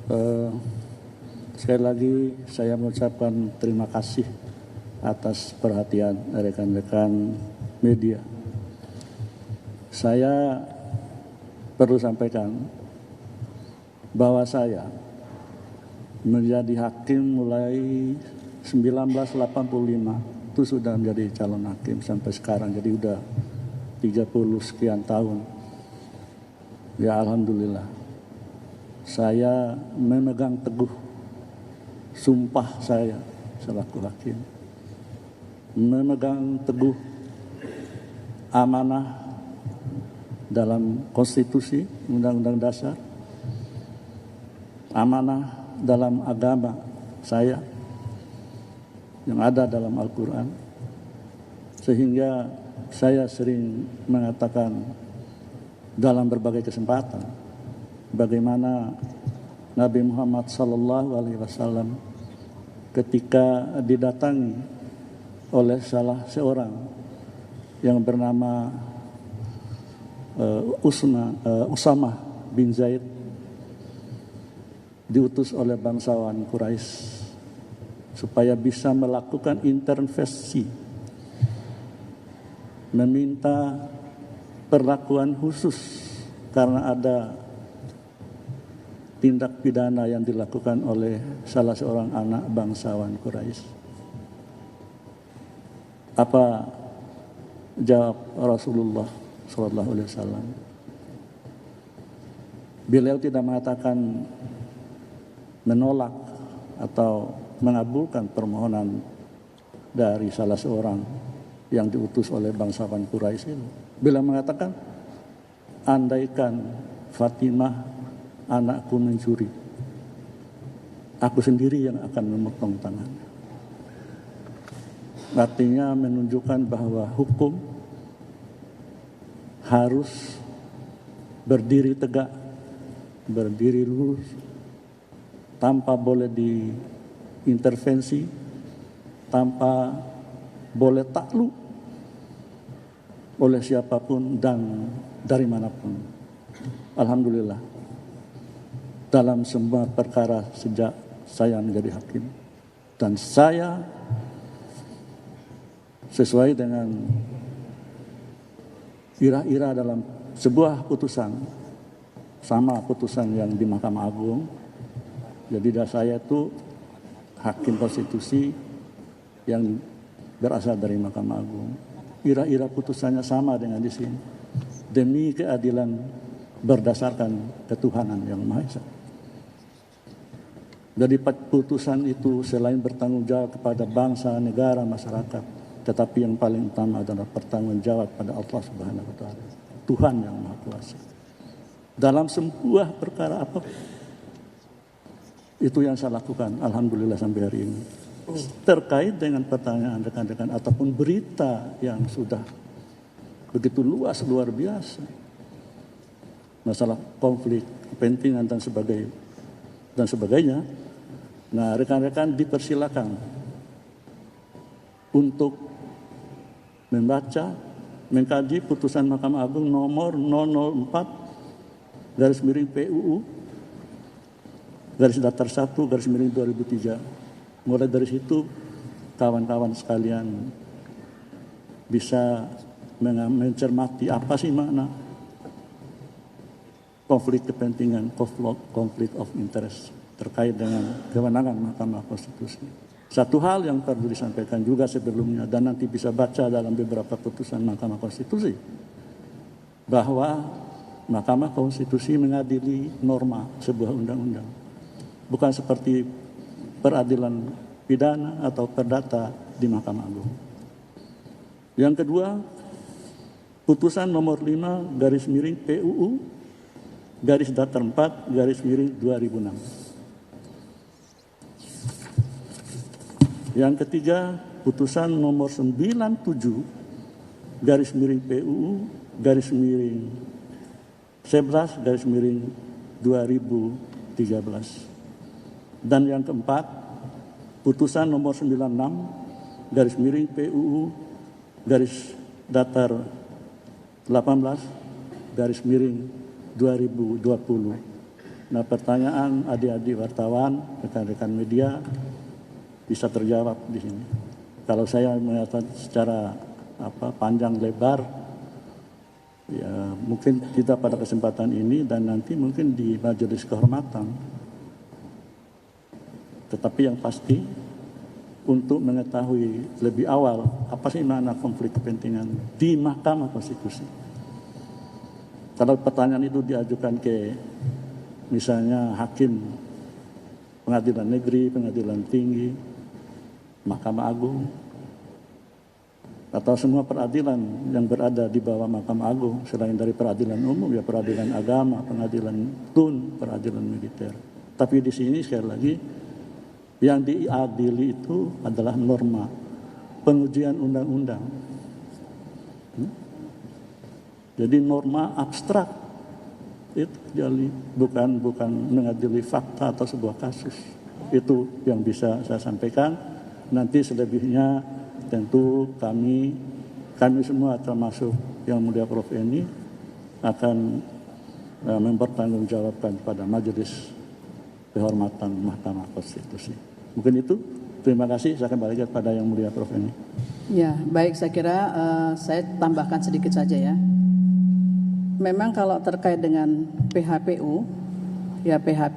Eh, Sekali lagi saya mengucapkan terima kasih atas perhatian rekan-rekan media. Saya perlu sampaikan bahwa saya menjadi hakim mulai 1985 itu sudah menjadi calon hakim sampai sekarang, jadi udah 30 sekian tahun. Ya alhamdulillah, saya memegang teguh sumpah saya selaku hakim, memegang teguh amanah dalam konstitusi, undang-undang dasar, amanah dalam agama saya yang ada dalam Al-Quran, sehingga saya sering mengatakan dalam berbagai kesempatan bagaimana Nabi Muhammad SAW ketika didatangi oleh salah seorang yang bernama Usamah bin Zaid, diutus oleh bangsawan Quraisy supaya bisa melakukan intervensi, meminta perlakuan khusus karena ada tindak pidana yang dilakukan oleh salah seorang anak bangsawan Quraisy. Apa jawab Rasulullah SAW? Beliau tidak mengatakan menolak atau mengabulkan permohonan dari salah seorang yang diutus oleh bangsawan Quraisy itu. Beliau mengatakan, andaikan Fatimah anakku mencuri, aku sendiri yang akan memotong tangannya. Artinya menunjukkan bahwa hukum harus berdiri tegak, berdiri lurus, tanpa boleh diintervensi, tanpa boleh takluk oleh siapapun dan dari manapun. Alhamdulillah, dalam semua perkara sejak saya menjadi hakim, dan saya sesuai dengan ira-ira dalam sebuah putusan, sama putusan yang di Mahkamah Agung. Jadi saya itu hakim konstitusi yang berasal dari Mahkamah Agung. Ira-ira putusannya sama dengan di sini. Demi keadilan berdasarkan ketuhanan yang Maha Esa. Jadi putusan itu selain bertanggung jawab kepada bangsa, negara, masyarakat, tetapi yang paling utama adalah bertanggung jawab pada Allah Subhanahu wa Ta'ala, Tuhan yang Maha Kuasa. Dalam sebuah perkara apa, itu yang saya lakukan, alhamdulillah sampai hari ini. Terkait dengan pertanyaan rekan-rekan ataupun berita yang sudah begitu luas, luar biasa, masalah konflik kepentingan dan sebagainya. Nah, rekan-rekan dipersilakan untuk membaca, mengkaji putusan Mahkamah Agung nomor 004/PUU _1/2003. Mulai dari situ kawan-kawan sekalian bisa mencermati apa sih makna konflik kepentingan, konflik of interest terkait dengan kewenangan Mahkamah Konstitusi. Satu hal yang perlu disampaikan juga sebelumnya, dan nanti bisa baca dalam beberapa putusan Mahkamah Konstitusi, bahwa Mahkamah Konstitusi mengadili norma sebuah undang-undang, bukan seperti peradilan pidana atau perdata di Mahkamah Agung. Yang kedua, putusan nomor 5/PUU _4/2006. Yang ketiga, putusan nomor 97/PUU _11/2013. Dan yang keempat, putusan nomor 96/PUU _18/2020. Nah, pertanyaan adik-adik wartawan, rekan-rekan media bisa terjawab di sini. Kalau saya melihat secara panjang lebar, ya mungkin kita pada kesempatan ini dan nanti mungkin di majelis kehormatan. Tetapi yang pasti untuk mengetahui lebih awal apa sih makna konflik kepentingan di Mahkamah Konstitusi. Kalau pertanyaan itu diajukan ke misalnya hakim pengadilan negeri, pengadilan tinggi, Mahkamah Agung, atau semua peradilan yang berada di bawah Mahkamah Agung, selain dari peradilan umum, ya peradilan agama, pengadilan tun, peradilan militer. Tapi di sini sekali lagi, yang diadili itu adalah norma pengujian undang-undang. Jadi norma abstrak itu jadi bukan mengadili fakta atau sebuah kasus. Itu yang bisa saya sampaikan. Nanti selebihnya tentu kami semua termasuk Yang Mulia Prof. Eni akan mempertanggungjawabkan pada majelis kehormatan Mahkamah Konstitusi. Mungkin itu. Terima kasih. Saya kembalikan pada Yang Mulia Prof. Eni. Ya, baik, saya kira saya tambahkan sedikit saja ya. Memang kalau terkait dengan PHPU, ya PHPU